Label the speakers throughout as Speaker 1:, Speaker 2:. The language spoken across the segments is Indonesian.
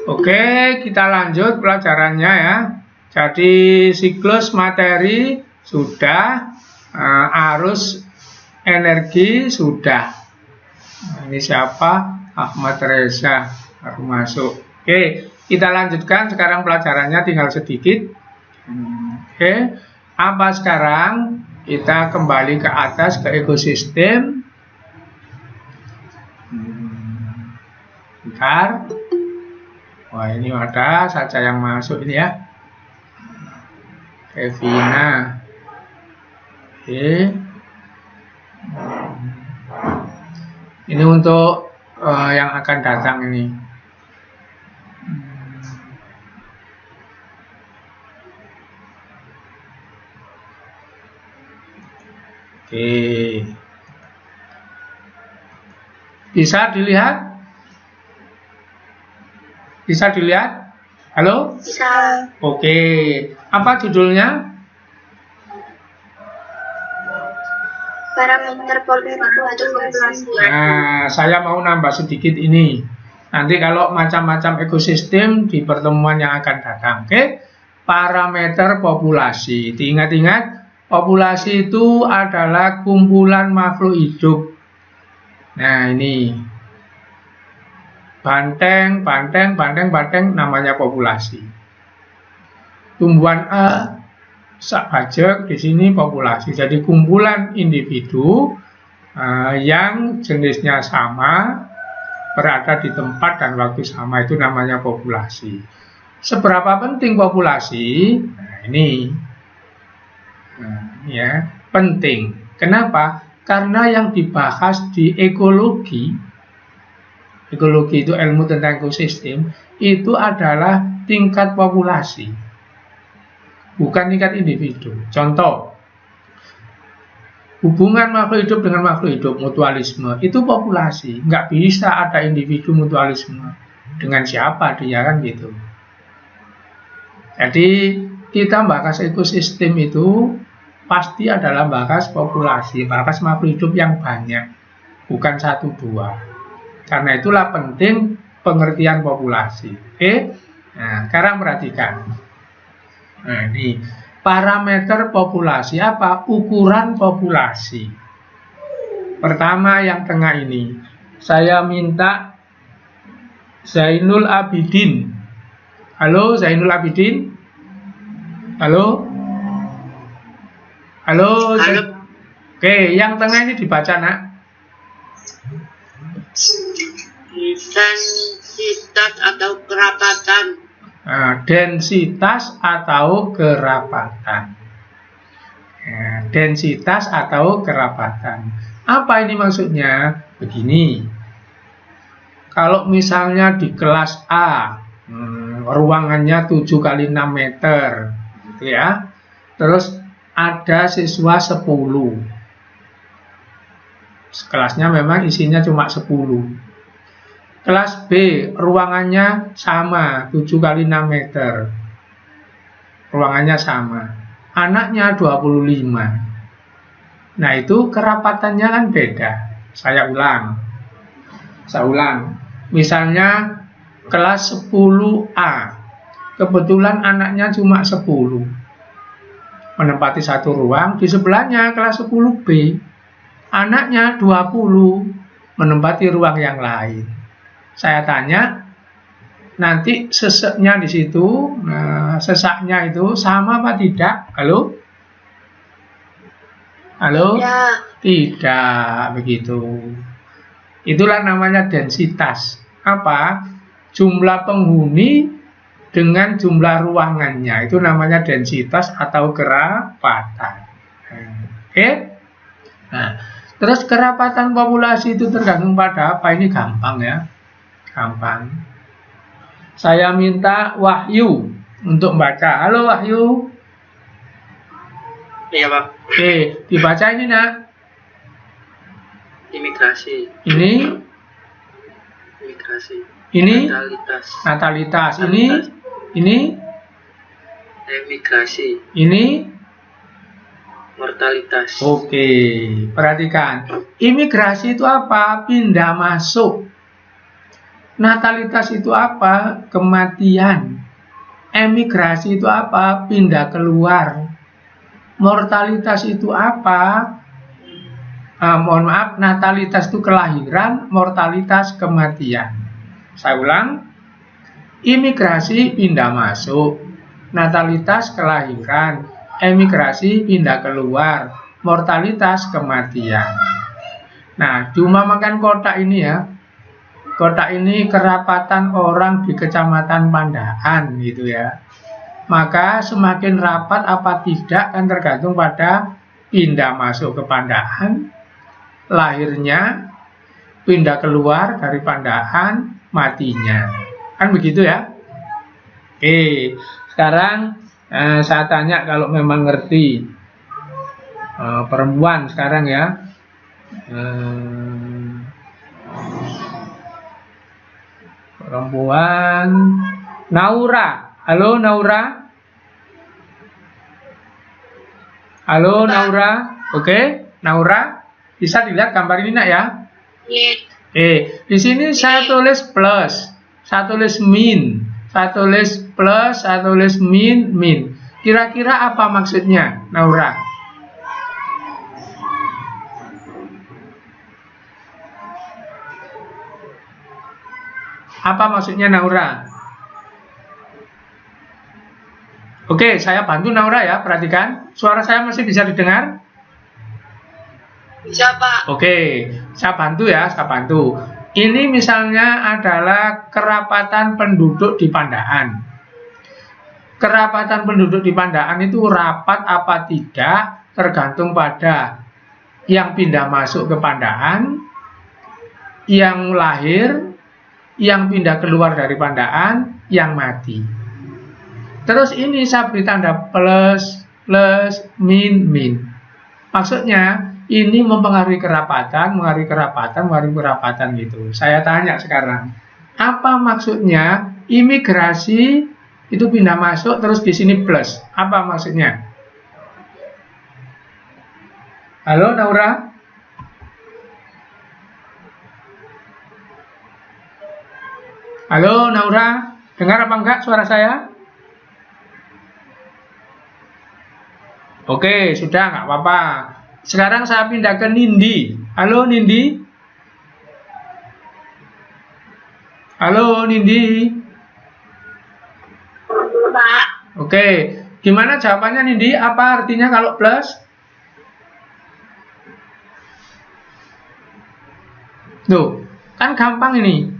Speaker 1: Oke, kita lanjut pelajarannya ya. Jadi siklus materi sudah, arus energi sudah. Nah, ini siapa? Ahmad Reza baru masuk. Oke, kita lanjutkan sekarang pelajarannya tinggal sedikit. Oke, apa sekarang? Kita kembali ke atas ke ekosistem. Bentar. Wah, ini ada saja yang masuk ini ya. Kevina. Oke. Ini untuk yang akan datang ini. Oke. Bisa dilihat? Bisa dilihat? Halo?
Speaker 2: Bisa.
Speaker 1: Oke. Apa judulnya?
Speaker 2: Parameter populasi.
Speaker 1: Nah, saya mau nambah sedikit ini. Nanti kalau macam-macam ekosistem di pertemuan yang akan datang. Oke? Parameter populasi. Diingat-ingat, populasi itu adalah kumpulan makhluk hidup. Nah, ini. Banteng namanya populasi. Tumbuhan sak bajek di sini populasi. Jadi kumpulan individu yang jenisnya sama, berada di tempat dan waktu sama, itu namanya populasi. Seberapa penting populasi? Nah, ini ya, penting. Kenapa? Karena yang dibahas di ekologi itu ilmu tentang ekosistem, itu adalah tingkat populasi, bukan tingkat individu. Contoh, hubungan makhluk hidup dengan makhluk hidup, mutualisme, itu populasi. Nggak bisa ada individu mutualisme dengan siapa dia, kan gitu. Jadi kita bahas ekosistem itu pasti adalah bahas populasi, bahas makhluk hidup yang banyak, bukan satu dua. Karena itulah penting pengertian populasi. Oke? Nah, sekarang perhatikan. Nah, ini parameter populasi apa? Ukuran populasi. Pertama yang tengah ini. Saya minta Zainul Abidin. Halo Zainul Abidin? Halo? Halo?
Speaker 2: Halo.
Speaker 1: Oke, yang tengah ini dibaca, nak.
Speaker 2: Densitas atau kerapatan.
Speaker 1: Nah, densitas atau kerapatan. Densitas atau kerapatan. Apa ini maksudnya? Begini. Kalau misalnya di kelas A, ruangannya 7 kali 6 meter, gitu ya. Terus ada siswa 10. Kelasnya memang isinya cuma 10. Kelas B, ruangannya sama, 7 kali 6 meter. Ruangannya sama. Anaknya 25. Nah, itu kerapatannya kan beda. Saya ulang. Misalnya kelas 10A. Kebetulan anaknya cuma 10. Menempati satu ruang. Di sebelahnya kelas 10B. Anaknya 20. Menempati ruang yang lain. Saya tanya, nanti sesaknya di situ, sesaknya itu sama apa tidak? Halo? Halo?
Speaker 2: Ya.
Speaker 1: Tidak begitu. Itulah namanya densitas. Apa? Jumlah penghuni dengan jumlah ruangannya. Itu namanya densitas atau kerapatan. Oke? Nah, terus kerapatan populasi itu tergantung pada apa? Ini gampang ya. Gampang. Saya minta Wahyu untuk membaca. Halo Wahyu.
Speaker 2: Iya, Pak.
Speaker 1: Oke, dibaca ini, nak.
Speaker 2: Imigrasi.
Speaker 1: Ini.
Speaker 2: Imigrasi.
Speaker 1: Ini.
Speaker 2: Natalitas.
Speaker 1: Natalitas. Ini.
Speaker 2: Emigrasi.
Speaker 1: Ini.
Speaker 2: Mortalitas.
Speaker 1: Oke, perhatikan. Imigrasi itu apa? Pindah masuk. Natalitas itu apa? Kematian. Emigrasi itu apa? Pindah keluar. Mortalitas itu apa? Mohon maaf, natalitas itu kelahiran, mortalitas kematian. Saya ulang, imigrasi pindah masuk, natalitas kelahiran, emigrasi pindah keluar, mortalitas kematian. Nah, cuma makan kotak ini ya. Kotak ini kerapatan orang di Kecamatan Pandaan gitu ya. Maka semakin rapat apa tidak kan tergantung pada pindah masuk ke Pandaan, lahirnya, pindah keluar dari Pandaan, matinya. Kan begitu ya? Oke, sekarang saya tanya kalau memang ngerti. Perempuan sekarang ya. Perempuan Naura. Halo Naura. Halo Naura. Oke, Naura. Bisa dilihat gambar ini nak ya?
Speaker 2: Iya.
Speaker 1: Di sini saya tulis plus, saya tulis min, saya tulis plus, saya tulis min. Kira-kira apa maksudnya, Naura? Apa maksudnya Naura? Oke, saya bantu Naura ya, perhatikan. Suara saya masih bisa didengar?
Speaker 2: Bisa, Pak.
Speaker 1: Oke, saya bantu ya, saya bantu. Ini misalnya adalah kerapatan penduduk di Pandaan. Kerapatan penduduk di Pandaan itu rapat apa tidak tergantung pada yang pindah masuk ke Pandaan, yang lahir, yang pindah keluar dari Pandaan, yang mati. Terus ini saya beri tanda plus, min. Maksudnya ini mempengaruhi kerapatan gitu. Saya tanya sekarang, apa maksudnya imigrasi itu pindah masuk terus di sini plus? Apa maksudnya? Halo Naura? Halo Naura, dengar apa enggak suara saya? Oke, sudah nggak apa-apa. Sekarang saya pindah ke Nindi. Halo Nindi. Halo Nindi.
Speaker 2: Pak.
Speaker 1: Oke, gimana jawabannya Nindi? Apa artinya kalau plus? Tuh, kan gampang ini.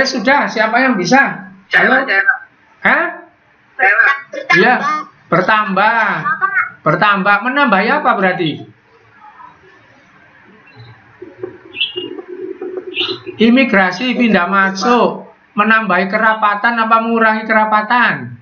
Speaker 1: Sudah, siapa yang bisa? Halo? Hah? Iya, bertambah. Bertambah, menambah apa berarti? Imigrasi pindah masuk, menambah kerapatan apa mengurangi kerapatan?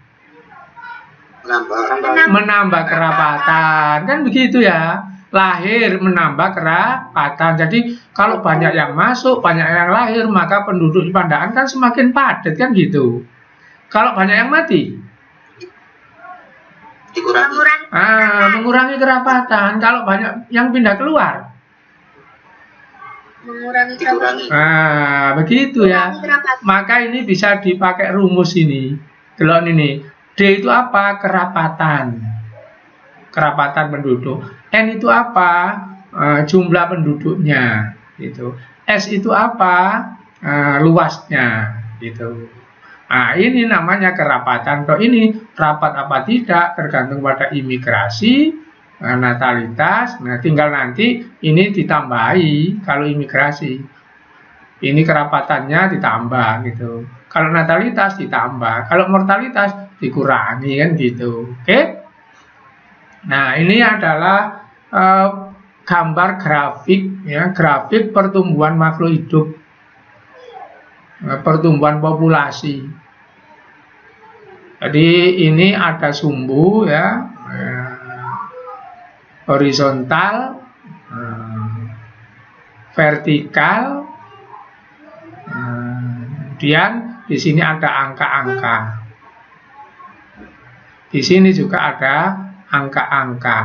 Speaker 1: Menambah kerapatan, kan begitu ya. Lahir menambah kerapatan. Jadi kalau banyak yang masuk, banyak yang lahir, maka penduduk di Pandaan kan semakin padat kan gitu. Kalau banyak yang mati, mengurangi kerapatan. Kalau banyak yang pindah keluar,
Speaker 2: mengurangi kerapatan.
Speaker 1: Begitu ya. Maka ini bisa dipakai rumus ini. Kalau ini D itu apa? Kerapatan. Kerapatan penduduk. N itu apa? Jumlah penduduknya. Gitu. S itu apa? Luasnya. Gitu. Nah, ini namanya kerapatan. Kalau ini rapat apa tidak tergantung pada imigrasi, natalitas. Nah, tinggal nanti ini ditambahi kalau imigrasi. Ini kerapatannya ditambah gitu. Kalau natalitas ditambah, kalau mortalitas dikurangi kan gitu. Oke? Nah, ini adalah gambar grafik ya, grafik pertumbuhan makhluk hidup. Pertumbuhan populasi. Jadi ini ada sumbu ya, horizontal, vertikal, kemudian di sini ada angka-angka. Di sini juga ada angka-angka.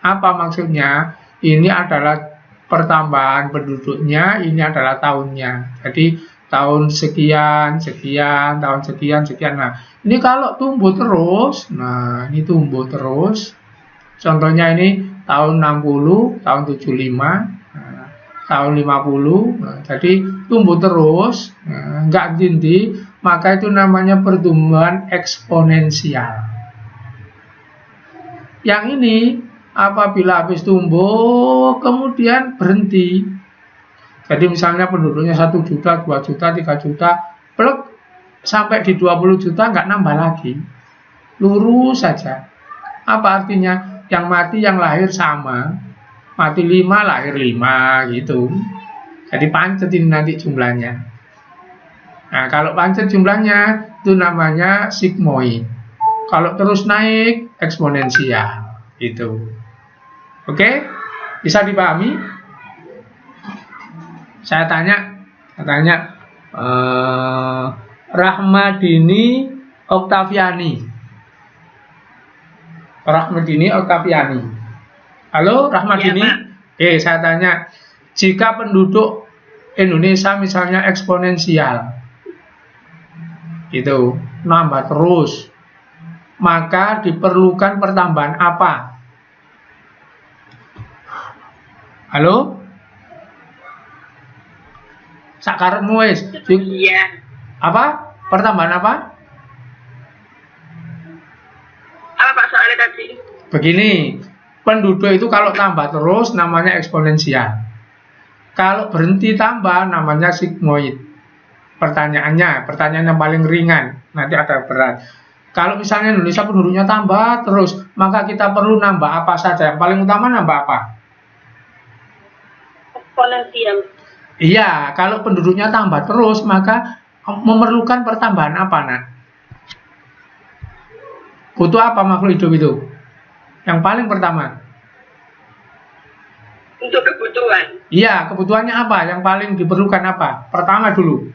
Speaker 1: Apa maksudnya? Ini adalah pertambahan penduduknya, ini adalah tahunnya. Jadi tahun sekian, sekian, tahun sekian, sekian. Nah, ini kalau tumbuh terus, nah ini tumbuh terus. Contohnya ini tahun 60, tahun 75, nah, tahun 50. Nah, jadi tumbuh terus, nah, nggak henti, maka itu namanya pertumbuhan eksponensial. Yang ini apabila habis tumbuh kemudian berhenti. Jadi misalnya penduduknya 1 juta, 2 juta, 3 juta, plek sampai di 20 juta nggak nambah lagi. Lurus saja. Apa artinya? Yang mati yang lahir sama. Mati 5, lahir 5 gitu. Jadi pancet ini nanti jumlahnya. Nah, kalau pancet jumlahnya itu namanya sigmoid. Kalau terus naik eksponensial gitu. Oke? Bisa dipahami? Saya tanya Rahmadini Oktaviani. Rahmadini Oktaviani. Halo Rahmadini.
Speaker 2: Ya,
Speaker 1: Saya tanya, jika penduduk Indonesia misalnya eksponensial, itu nambah terus, maka diperlukan pertambahan apa? Halo? Sakarepmu wis.
Speaker 2: Iya.
Speaker 1: Apa? Pertambahan apa?
Speaker 2: Apa Pak soalnya tadi?
Speaker 1: Begini, penduduk itu kalau tambah terus namanya eksponensial. Kalau berhenti tambah namanya sigmoid. Pertanyaannya yang paling ringan, nanti ada berat. Kalau misalnya Indonesia penduduknya tambah terus, maka kita perlu nambah apa saja? Yang paling utama nambah apa?
Speaker 2: Eksponensial.
Speaker 1: Iya, kalau penduduknya tambah terus, maka memerlukan pertambahan apa, Nak? Butuh apa makhluk hidup itu? Yang paling pertama.
Speaker 2: Untuk kebutuhan.
Speaker 1: Iya, kebutuhannya apa? Yang paling diperlukan apa? Pertama dulu.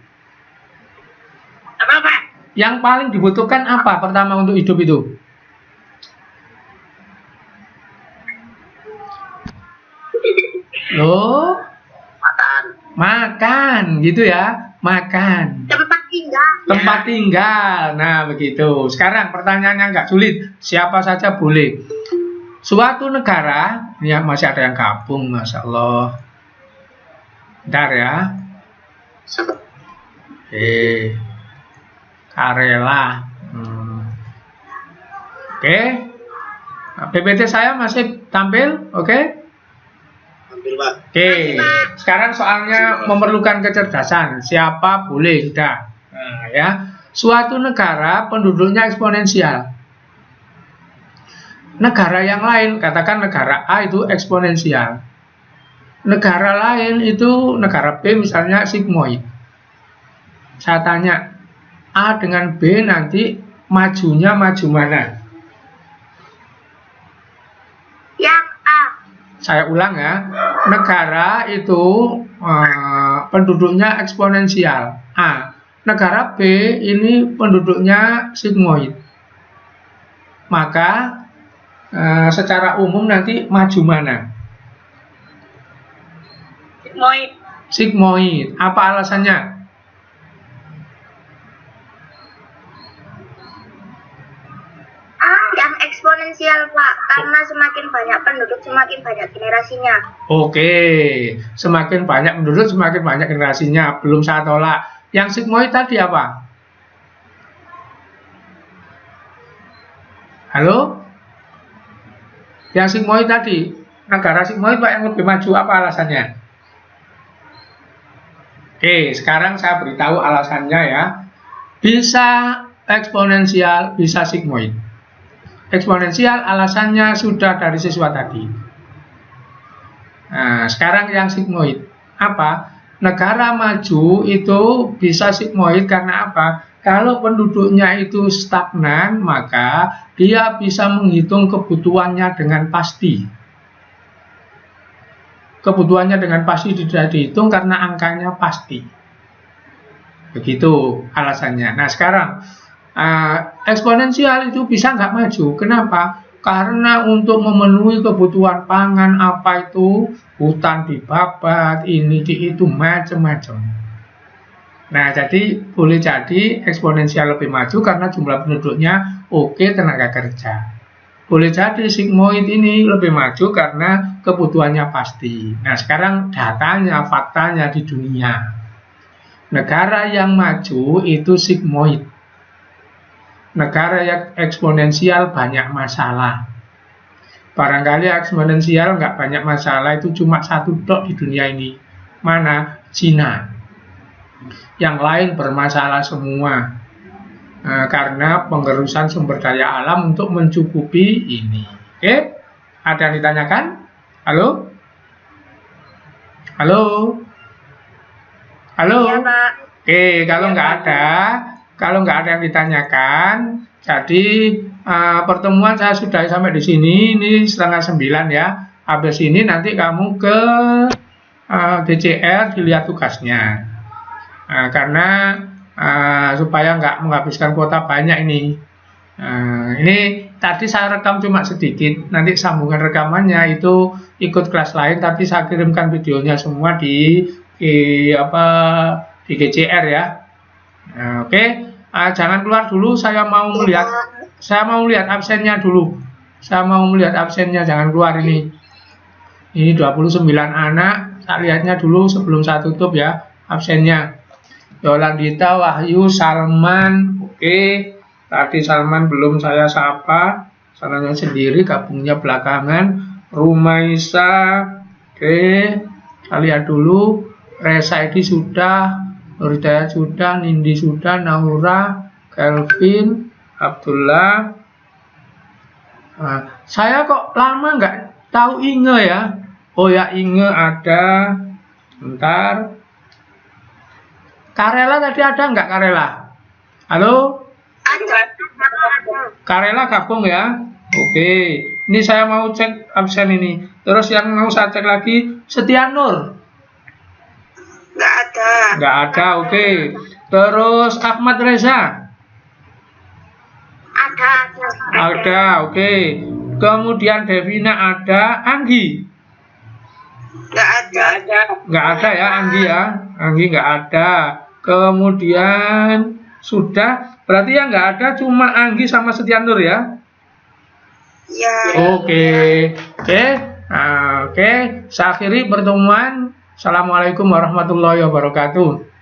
Speaker 2: Apa Pak?
Speaker 1: Yang paling dibutuhkan apa pertama untuk hidup itu? Loh? Makan, gitu ya. Makan.
Speaker 2: Tempat tinggal.
Speaker 1: Tempat tinggal. Nah, begitu. Sekarang pertanyaannya nggak sulit. Siapa saja boleh. Suatu negara, ya masih ada yang gabung, Masya Allah. Bentar ya. Karela. Oke. Nah, PPT saya masih tampil, oke? Oke. Sekarang soalnya memerlukan kecerdasan. Siapa boleh, sudah. Nah, ya. Suatu negara penduduknya eksponensial. Negara yang lain, katakan negara A itu eksponensial. Negara lain itu negara B misalnya sigmoid. Saya tanya, A dengan B nanti majunya maju mana?
Speaker 2: Yang A.
Speaker 1: Saya ulang ya, negara itu penduduknya eksponensial A. Negara B ini penduduknya sigmoid. Maka secara umum nanti maju mana?
Speaker 2: Sigmoid.
Speaker 1: Sigmoid. Apa alasannya?
Speaker 2: Yang eksponensial Pak, karena semakin banyak penduduk semakin banyak generasinya.
Speaker 1: Oke, semakin banyak penduduk semakin banyak generasinya. Belum saya tolak. Yang sigmoid tadi apa? Halo? Yang sigmoid tadi, negara sigmoid Pak yang lebih maju, apa alasannya? Oke, sekarang saya beritahu alasannya ya. Bisa eksponensial, bisa sigmoid. Eksponensial alasannya sudah dari siswa tadi. Nah, sekarang yang sigmoid. Apa? Negara maju itu bisa sigmoid karena apa? Kalau penduduknya itu stagnan, maka dia bisa menghitung kebutuhannya dengan pasti. Kebutuhannya dengan pasti tidak dihitung karena angkanya pasti. Begitu alasannya. Nah sekarang, eksponensial itu bisa nggak maju. Kenapa? Karena untuk memenuhi kebutuhan pangan apa itu, hutan dibabat, ini di itu macam-macam. Nah, jadi boleh jadi eksponensial lebih maju karena jumlah penduduknya oke, tenaga kerja. Boleh jadi sigmoid ini lebih maju karena kebutuhannya pasti. Nah, sekarang datanya, faktanya di dunia. Negara yang maju itu sigmoid. Negara yang eksponensial banyak masalah. Barangkali eksponensial nggak banyak masalah, itu cuma satu tok di dunia ini. Mana? Cina. Yang lain bermasalah semua. Karena pengerusan sumber daya alam untuk mencukupi ini. Oke? Ada yang ditanyakan? Halo? Halo? Halo?
Speaker 2: Iya, Pak.
Speaker 1: Oke, kalau nggak ada yang ditanyakan, jadi pertemuan saya sudah sampai di sini. Ini 8:30 ya. Habis ini nanti kamu ke DCR dilihat tugasnya. Karena supaya nggak menghabiskan kuota banyak ini. Ini tadi saya rekam cuma sedikit, nanti sambungan rekamannya itu ikut kelas lain, tapi saya kirimkan videonya semua di GCR ya. Oke. Jangan keluar dulu, saya mau melihat absennya dulu. Saya mau melihat absennya, jangan keluar ini. Ini 29 anak, saya lihatnya dulu sebelum saya tutup ya absennya. Yolandita, Wahyu, Salman, oke. Tadi Salman belum saya sapa, salahnya sendiri, gabungnya belakangan. Rumaisa, oke. Kita lihat dulu. Resa ini sudah, Nuridaya sudah, Nindi sudah, Naura, Kelvin, Abdullah. Saya kok lama nggak tahu Inge ya. Oh ya, Inge ada. Bentar. Karela tadi ada nggak Karela? Halo?
Speaker 2: Ada.
Speaker 1: Karela gabung ya? Oke. Ini saya mau cek absen ini. Terus yang mau saya cek lagi, Setianur?
Speaker 2: Nggak ada.
Speaker 1: Nggak ada, oke. Terus Ahmad Reza? Ada, oke. Kemudian Devina ada. Anggi?
Speaker 2: Nggak ada.
Speaker 1: Nggak ada ya, Anggi ya? Anggi nggak ada. Kemudian sudah, berarti yang nggak ada cuma Anggi sama Setianur ya?
Speaker 2: Ya.
Speaker 1: Oke. Saya akhiri pertemuan. Assalamualaikum warahmatullahi wabarakatuh.